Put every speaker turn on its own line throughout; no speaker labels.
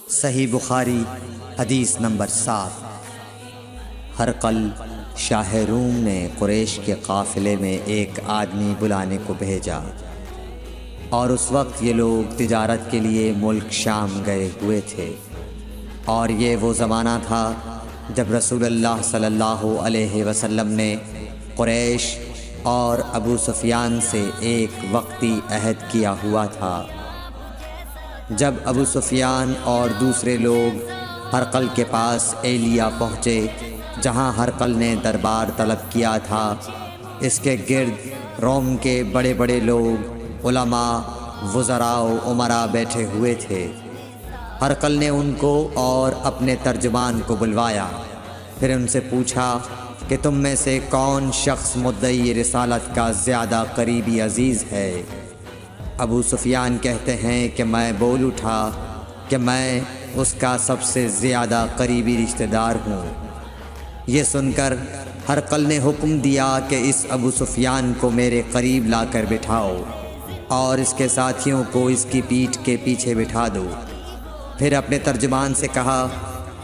صحیح بخاری حدیث نمبر 7۔ ہرقل شاہ روم نے قریش کے قافلے میں ایک آدمی بلانے کو بھیجا، اور اس وقت یہ لوگ تجارت کے لیے ملک شام گئے ہوئے تھے، اور یہ وہ زمانہ تھا جب رسول اللہ صلی اللہ علیہ وسلم نے قریش اور ابو سفیان سے ایک وقتی عہد کیا ہوا تھا۔ جب ابو سفیان اور دوسرے لوگ ہرقل کے پاس ایلیا پہنچے جہاں ہرقل نے دربار طلب کیا تھا، اس کے گرد روم کے بڑے بڑے لوگ، علماء، وزراء و امراء بیٹھے ہوئے تھے۔ ہرقل نے ان کو اور اپنے ترجمان کو بلوایا، پھر ان سے پوچھا کہ تم میں سے کون شخص مدعی رسالت کا زیادہ قریبی عزیز ہے؟ ابو سفیان کہتے ہیں کہ میں بول اٹھا کہ میں اس کا سب سے زیادہ قریبی رشتہ دار ہوں۔ یہ سن کر ہرقل نے حکم دیا کہ اس ابو سفیان کو میرے قریب لا کر بٹھاؤ اور اس کے ساتھیوں کو اس کی پیٹھ کے پیچھے بٹھا دو۔ پھر اپنے ترجمان سے کہا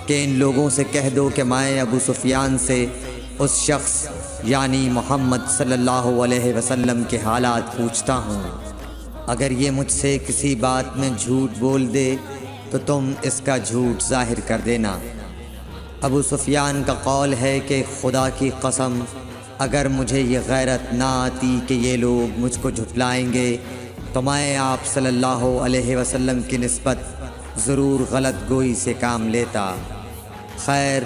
کہ ان لوگوں سے کہہ دو کہ میں ابو سفیان سے اس شخص یعنی محمد صلی اللہ علیہ وسلم کے حالات پوچھتا ہوں، اگر یہ مجھ سے کسی بات میں جھوٹ بول دے تو تم اس کا جھوٹ ظاہر کر دینا۔ ابو سفیان کا قول ہے کہ خدا کی قسم، اگر مجھے یہ غیرت نہ آتی کہ یہ لوگ مجھ کو جھٹلائیں گے تو میں آپ صلی اللہ علیہ وسلم کی نسبت ضرور غلط گوئی سے کام لیتا۔ خیر،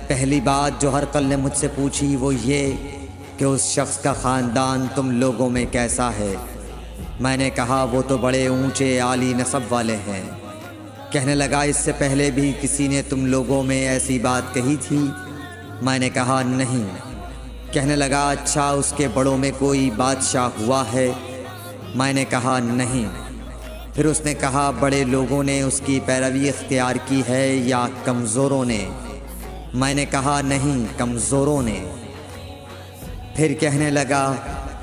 پہلی بات جو ہرقل نے مجھ سے پوچھی وہ یہ کہ اس شخص کا خاندان تم لوگوں میں کیسا ہے؟ میں نے کہا وہ تو بڑے اونچے عالی نسب والے ہیں۔ کہنے لگا اس سے پہلے بھی کسی نے تم لوگوں میں ایسی بات کہی تھی؟ میں نے کہا نہیں۔ کہنے لگا اچھا اس کے بڑوں میں کوئی بادشاہ ہوا ہے؟ میں نے کہا نہیں۔ پھر اس نے کہا بڑے لوگوں نے اس کی پیروی اختیار کی ہے یا کمزوروں نے؟ میں نے کہا نہیں، کمزوروں نے۔ پھر کہنے لگا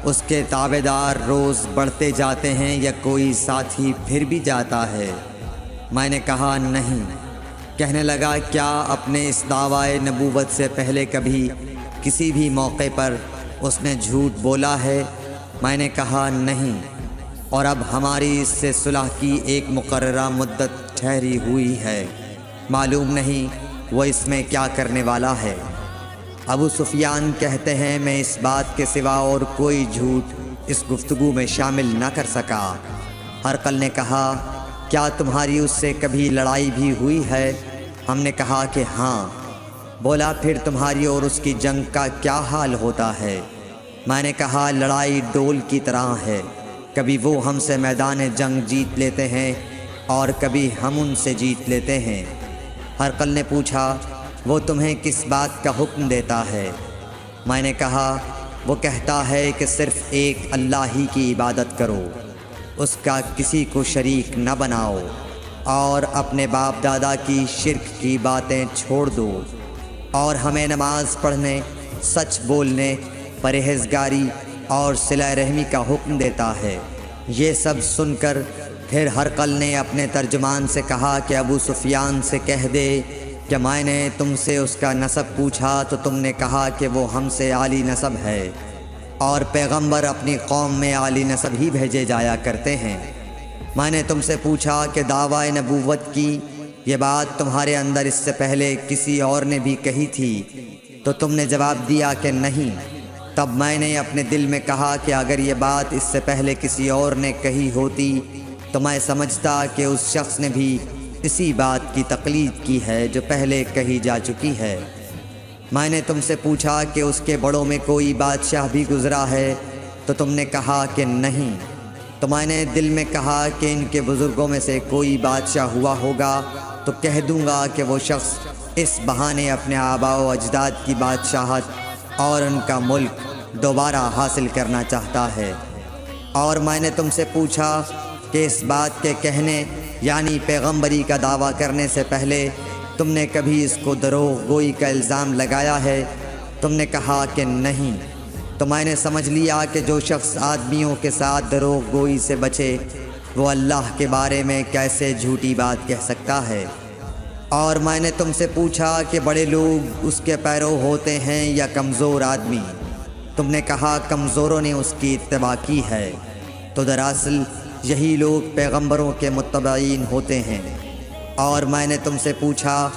اس کے تابعدار روز بڑھتے جاتے ہیں یا کوئی ساتھی پھر بھی جاتا ہے؟ میں نے کہا نہیں۔ کہنے لگا کیا اپنے اس دعوی نبوت سے پہلے کبھی کسی بھی موقع پر اس نے جھوٹ بولا ہے؟ میں نے کہا نہیں، اور اب ہماری اس سے صلح کی ایک مقررہ مدت ٹھہری ہوئی ہے، معلوم نہیں وہ اس میں کیا کرنے والا ہے۔ ابو سفیان کہتے ہیں میں اس بات کے سوا اور کوئی جھوٹ اس گفتگو میں شامل نہ کر سکا۔ ہرقل نے کہا کیا تمہاری اس سے کبھی لڑائی بھی ہوئی ہے؟ ہم نے کہا کہ ہاں۔ بولا پھر تمہاری اور اس کی جنگ کا کیا حال ہوتا ہے؟ میں نے کہا لڑائی ڈول کی طرح ہے، کبھی وہ ہم سے میدان جنگ جیت لیتے ہیں اور کبھی ہم ان سے جیت لیتے ہیں۔ ہرقل نے پوچھا وہ تمہیں کس بات کا حکم دیتا ہے؟ میں نے کہا وہ کہتا ہے کہ صرف ایک اللہ ہی کی عبادت کرو، اس کا کسی کو شریک نہ بناؤ، اور اپنے باپ دادا کی شرک کی باتیں چھوڑ دو، اور ہمیں نماز پڑھنے، سچ بولنے، پرہیزگاری اور صلہ رحمی کا حکم دیتا ہے۔ یہ سب سن کر پھر ہرقل نے اپنے ترجمان سے کہا کہ ابو سفیان سے کہہ دے کہ میں نے تم سے اس کا نسب پوچھا تو تم نے کہا کہ وہ ہم سے عالی نسب ہے، اور پیغمبر اپنی قوم میں عالی نسب ہی بھیجے جایا کرتے ہیں۔ میں نے تم سے پوچھا کہ دعوی نبوت کی یہ بات تمہارے اندر اس سے پہلے کسی اور نے بھی کہی تھی؟ تو تم نے جواب دیا کہ نہیں۔ تب میں نے اپنے دل میں کہا کہ اگر یہ بات اس سے پہلے کسی اور نے کہی ہوتی تو میں سمجھتا کہ اس شخص نے بھی اسی بات کی تقلید کی ہے جو پہلے کہی جا چکی ہے۔ میں نے تم سے پوچھا کہ اس کے بڑوں میں کوئی بادشاہ بھی گزرا ہے؟ تو تم نے کہا کہ نہیں۔ تو میں نے دل میں کہا کہ ان کے بزرگوں میں سے کوئی بادشاہ ہوا ہوگا تو کہہ دوں گا کہ وہ شخص اس بہانے اپنے آباء و اجداد کی بادشاہت اور ان کا ملک دوبارہ حاصل کرنا چاہتا ہے۔ اور میں نے تم سے پوچھا کہ اس بات کے کہنے یعنی پیغمبری کا دعویٰ کرنے سے پہلے تم نے کبھی اس کو دروغ گوئی کا الزام لگایا ہے؟ تم نے کہا کہ نہیں۔ تو میں نے سمجھ لیا کہ جو شخص آدمیوں کے ساتھ دروغ گوئی سے بچے وہ اللہ کے بارے میں کیسے جھوٹی بات کہہ سکتا ہے۔ اور میں نے تم سے پوچھا کہ بڑے لوگ اس کے پیرو ہوتے ہیں یا کمزور آدمی؟ تم نے کہا کمزوروں نے اس کی اتباع کی ہے۔ تو دراصل یہی لوگ پیغمبروں کے متبعین ہوتے ہیں۔ اور میں نے تم سے پوچھا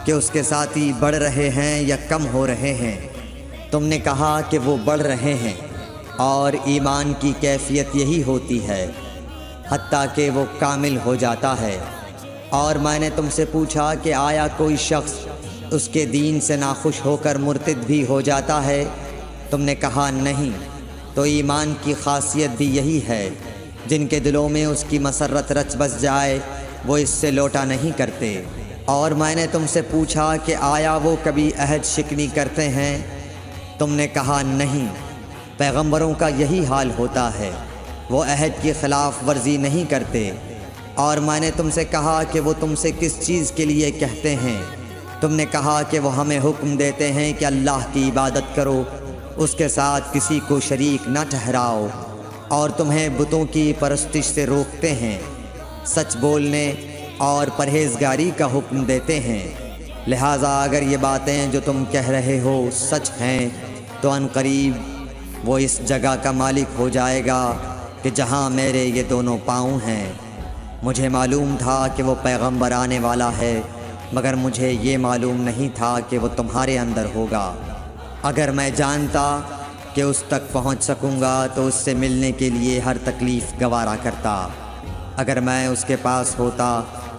کہ اس کے ساتھی بڑھ رہے ہیں یا کم ہو رہے ہیں؟ تم نے کہا کہ وہ بڑھ رہے ہیں، اور ایمان کی کیفیت یہی ہوتی ہے حتیٰ کہ وہ کامل ہو جاتا ہے۔ اور میں نے تم سے پوچھا کہ آیا کوئی شخص اس کے دین سے ناخوش ہو کر مرتد بھی ہو جاتا ہے؟ تم نے کہا نہیں۔ تو ایمان کی خاصیت بھی یہی ہے، جن کے دلوں میں اس کی مسرت رچ بس جائے وہ اس سے لوٹا نہیں کرتے۔ اور میں نے تم سے پوچھا کہ آیا وہ کبھی عہد شکنی کرتے ہیں؟ تم نے کہا نہیں۔ پیغمبروں کا یہی حال ہوتا ہے، وہ عہد کی خلاف ورزی نہیں کرتے۔ اور میں نے تم سے کہا کہ وہ تم سے کس چیز کے لیے کہتے ہیں؟ تم نے کہا کہ وہ ہمیں حکم دیتے ہیں کہ اللہ کی عبادت کرو، اس کے ساتھ کسی کو شریک نہ ٹھہراؤ، اور تمہیں بتوں کی پرستش سے روکتے ہیں، سچ بولنے اور پرہیزگاری کا حکم دیتے ہیں۔ لہٰذا اگر یہ باتیں جو تم کہہ رہے ہو سچ ہیں تو ان قریب وہ اس جگہ کا مالک ہو جائے گا کہ جہاں میرے یہ دونوں پاؤں ہیں۔ مجھے معلوم تھا کہ وہ پیغمبر آنے والا ہے، مگر مجھے یہ معلوم نہیں تھا کہ وہ تمہارے اندر ہوگا۔ اگر میں جانتا کہ اس تک پہنچ سکوں گا تو اس سے ملنے کے لیے ہر تکلیف گوارا کرتا۔ اگر میں اس کے پاس ہوتا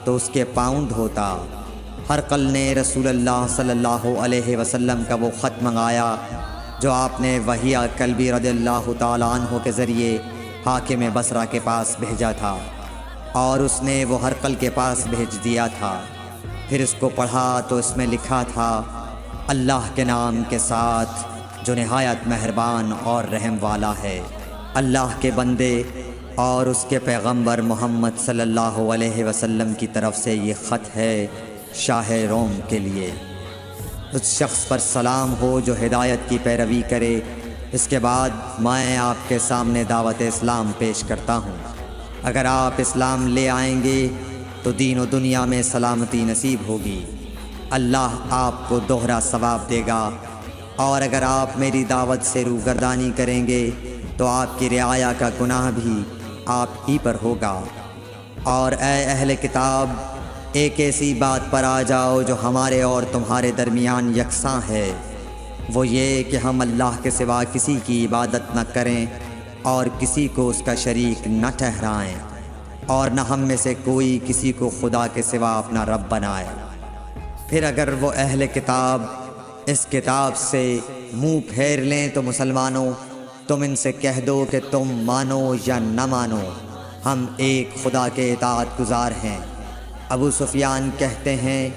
تو اس کے پاؤں دھوتا۔ ہرقل نے رسول اللہ صلی اللہ علیہ وسلم کا وہ خط منگایا جو آپ نے وحیہ کلبی رضی اللہ تعالیٰ عنہ کے ذریعے حاکم بصرہ کے پاس بھیجا تھا، اور اس نے وہ ہرقل کے پاس بھیج دیا تھا۔ پھر اس کو پڑھا تو اس میں لکھا تھا، اللہ کے نام کے ساتھ جو نہایت مہربان اور رحم والا ہے۔ اللہ کے بندے اور اس کے پیغمبر محمد صلی اللہ علیہ وسلم کی طرف سے یہ خط ہے شاہ روم کے لیے۔ اس شخص پر سلام ہو جو ہدایت کی پیروی کرے۔ اس کے بعد میں آپ کے سامنے دعوت اسلام پیش کرتا ہوں۔ اگر آپ اسلام لے آئیں گے تو دین و دنیا میں سلامتی نصیب ہوگی، اللہ آپ کو دوہرا ثواب دے گا۔ اور اگر آپ میری دعوت سے روگردانی کریں گے تو آپ کی رعایا کا گناہ بھی آپ ہی پر ہوگا۔ اور اے اہل کتاب، ایک ایسی بات پر آ جاؤ جو ہمارے اور تمہارے درمیان یکساں ہے، وہ یہ کہ ہم اللہ کے سوا کسی کی عبادت نہ کریں اور کسی کو اس کا شریک نہ ٹھہرائیں، اور نہ ہم میں سے کوئی کسی کو خدا کے سوا اپنا رب بنائے۔ پھر اگر وہ اہل کتاب اس کتاب سے منہ پھیر لیں تو مسلمانوں، تم ان سے کہہ دو کہ تم مانو یا نہ مانو، ہم ایک خدا کے اطاعت گزار ہیں۔ ابو سفیان کہتے ہیں،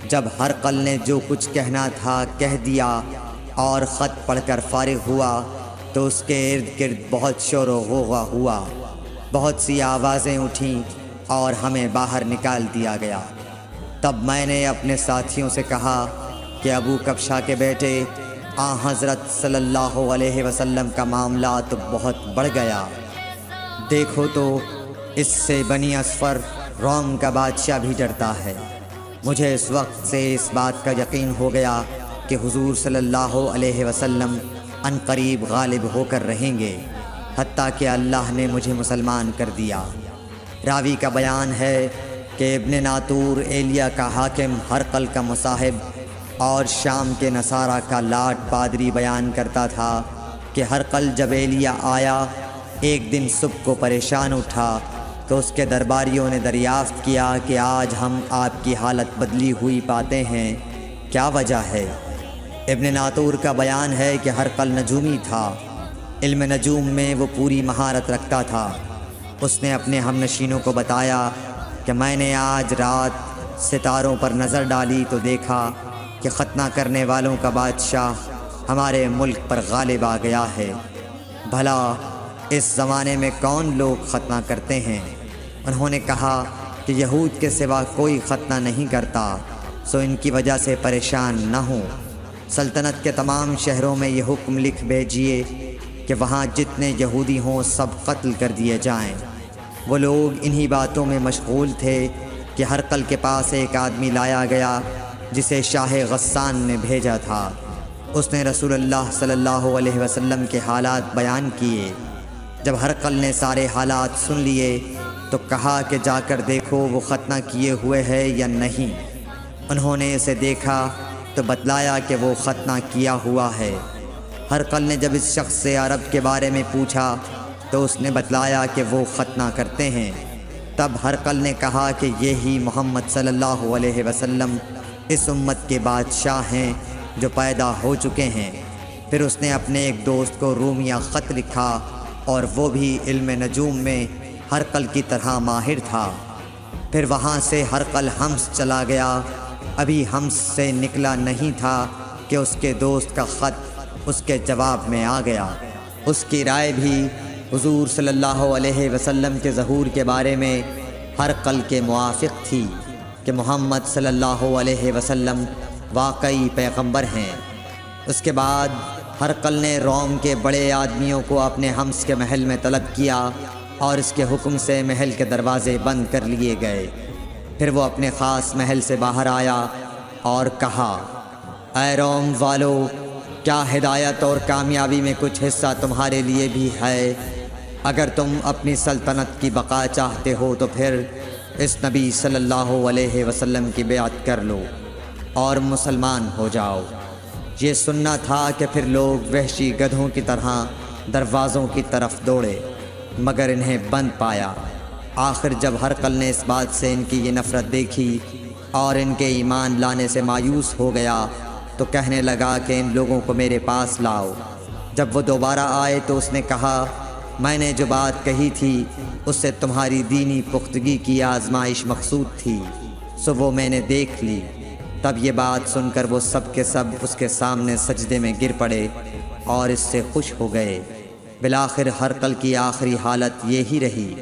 جب ہرقل نے جو کچھ کہنا تھا کہہ دیا اور خط پڑھ کر فارغ ہوا تو اس کے ارد گرد بہت شور و غوغا ہوا، بہت سی آوازیں اٹھیں اور ہمیں باہر نکال دیا گیا۔ تب میں نے اپنے ساتھیوں سے کہا کہ ابو کبشہ کے بیٹے حضرت صلی اللہ علیہ وسلم کا معاملہ تو بہت بڑھ گیا، دیکھو تو اس سے بنی اصفر روم کا بادشاہ بھی ڈرتا ہے۔ مجھے اس وقت سے اس بات کا یقین ہو گیا کہ حضور صلی اللہ علیہ وسلم ان قریب غالب ہو کر رہیں گے، حتیٰ کہ اللہ نے مجھے مسلمان کر دیا۔ راوی کا بیان ہے کہ ابن ناطور ایلیا کا حاکم ہرقل کا مصاحب اور شام کے نصارہ کا لاٹ پادری بیان کرتا تھا کہ ہرقل جب ایلیا آیا ایک دن صبح کو پریشان اٹھا تو اس کے درباریوں نے دریافت کیا کہ آج ہم آپ کی حالت بدلی ہوئی پاتے ہیں، کیا وجہ ہے؟ ابن ناطور کا بیان ہے کہ ہرقل نجومی تھا، علم نجوم میں وہ پوری مہارت رکھتا تھا۔ اس نے اپنے ہم نشینوں کو بتایا کہ میں نے آج رات ستاروں پر نظر ڈالی تو دیکھا کہ ختنہ کرنے والوں کا بادشاہ ہمارے ملک پر غالب آ گیا ہے۔ بھلا اس زمانے میں کون لوگ ختنہ کرتے ہیں؟ انہوں نے کہا کہ یہود کے سوا کوئی ختنہ نہیں کرتا، سو ان کی وجہ سے پریشان نہ ہوں۔ سلطنت کے تمام شہروں میں یہ حکم لکھ بھیجیے کہ وہاں جتنے یہودی ہوں سب قتل کر دیے جائیں۔ وہ لوگ انہی باتوں میں مشغول تھے کہ ہرقل کے پاس ایک آدمی لایا گیا جسے شاہ غسان نے بھیجا تھا۔ اس نے رسول اللہ صلی اللہ علیہ وسلم کے حالات بیان کیے۔ جب ہرقل نے سارے حالات سن لیے تو کہا کہ جا کر دیکھو وہ ختنہ کیے ہوئے ہے یا نہیں۔ انہوں نے اسے دیکھا تو بتلایا کہ وہ ختنہ کیا ہوا ہے۔ ہرقل نے جب اس شخص سے عرب کے بارے میں پوچھا تو اس نے بتلایا کہ وہ ختنہ کرتے ہیں۔ تب ہرقل نے کہا کہ یہی محمد صلی اللہ علیہ وسلم اس امت کے بادشاہ ہیں جو پیدا ہو چکے ہیں۔ پھر اس نے اپنے ایک دوست کو رومیہ خط لکھا اور وہ بھی علم نجوم میں ہرقل کی طرح ماہر تھا۔ پھر وہاں سے ہرقل حمص چلا گیا۔ ابھی حمص سے نکلا نہیں تھا کہ اس کے دوست کا خط اس کے جواب میں آ گیا۔ اس کی رائے بھی حضور صلی اللہ علیہ وسلم کے ظہور کے بارے میں ہرقل کے موافق تھی کہ محمد صلی اللہ علیہ وسلم واقعی پیغمبر ہیں۔ اس کے بعد ہرقل نے روم کے بڑے آدمیوں کو اپنے حمص کے محل میں طلب کیا اور اس کے حکم سے محل کے دروازے بند کر لیے گئے۔ پھر وہ اپنے خاص محل سے باہر آیا اور کہا، اے روم والو، کیا ہدایت اور کامیابی میں کچھ حصہ تمہارے لیے بھی ہے؟ اگر تم اپنی سلطنت کی بقا چاہتے ہو تو پھر اس نبی صلی اللہ علیہ وسلم کی بیعت کر لو اور مسلمان ہو جاؤ۔ یہ سننا تھا کہ پھر لوگ وحشی گدھوں کی طرح دروازوں کی طرف دوڑے مگر انہیں بند پایا۔ آخر جب ہرقل نے اس بات سے ان کی یہ نفرت دیکھی اور ان کے ایمان لانے سے مایوس ہو گیا تو کہنے لگا کہ ان لوگوں کو میرے پاس لاؤ۔ جب وہ دوبارہ آئے تو اس نے کہا، میں نے جو بات کہی تھی اس سے تمہاری دینی پختگی کی آزمائش مقصود تھی، سو وہ میں نے دیکھ لی۔ تب یہ بات سن کر وہ سب کے سب اس کے سامنے سجدے میں گر پڑے اور اس سے خوش ہو گئے۔ بالآخر ہرقل کی آخری حالت یہی رہی